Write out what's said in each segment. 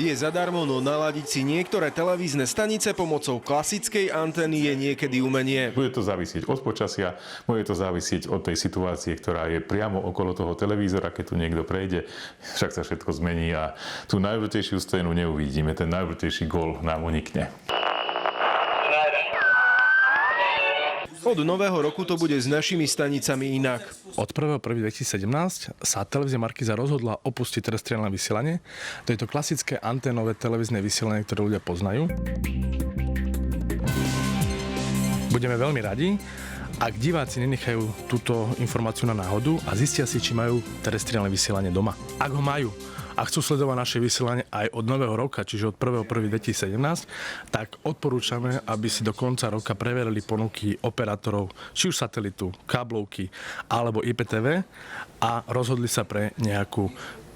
Je zadarmo, no naladiť si niektoré televízne stanice pomocou klasickej antény je niekedy umenie. Bude to závisieť od počasia, bude to závisieť od tej situácie, ktorá je priamo okolo toho televízora, keď tu niekto prejde, však sa všetko zmení a tú najvrtejšiu scénu neuvidíme, ten najvrtejší gól nám unikne. Od nového roku to bude s našimi stanicami inak. Od 1.1.2017 sa televízia Markíza rozhodla opustiť terestriálne vysielanie. To je to klasické anténové televízne vysielanie, ktoré ľudia poznajú. Budeme veľmi radi, ak diváci nenechajú túto informáciu na náhodu a zistia si, či majú terestriálne vysielanie doma. Ak ho majú a chcú sledovať naše vysielanie aj od nového roka, čiže od 1.1.2017, tak odporúčame, aby si do konca roka preverili ponuky operátorov, či už satelitu, káblovky alebo IPTV a rozhodli sa pre nejakú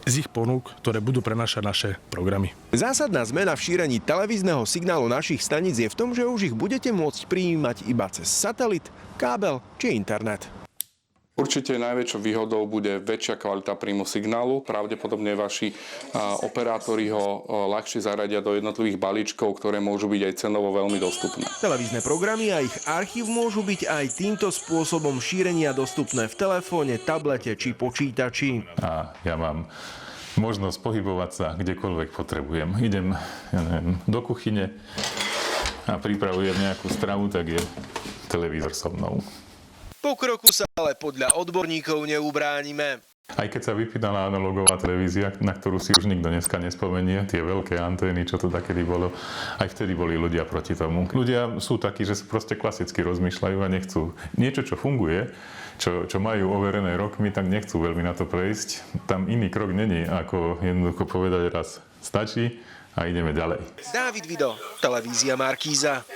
z ich ponúk, ktoré budú prenášať naše programy. Zásadná zmena v šírení televízneho signálu našich staníc je v tom, že už ich budete môcť prijímať iba cez satelit, kábel či internet. Určite najväčšou výhodou bude väčšia kvalita príjmu signálu. Pravdepodobne vaši operátori ho ľahšie zaradia do jednotlivých balíčkov, ktoré môžu byť aj cenovo veľmi dostupné. Televízne programy a ich archív môžu byť aj týmto spôsobom šírenia dostupné v telefóne, tablete či počítači. A ja mám možnosť pohybovať sa kdekoľvek potrebujem. Idem do kuchyne a pripravujem nejakú stravu, tak je televízor so mnou. Pokroku sa ale podľa odborníkov neubránime. Aj keď sa vypínala analogová televízia, na ktorú si už nikto dneska nespomenie, tie veľké antény, čo to takedy bolo, aj vtedy boli ľudia proti tomu. Ľudia sú takí, že proste klasicky rozmýšľajú a nechcú niečo, čo funguje, čo majú overené rokmi, tak nechcú veľmi na to prejsť. Tam iný krok není, ako jednoducho povedať raz stačí a ideme ďalej. Dávid Vido, televízia Markíza.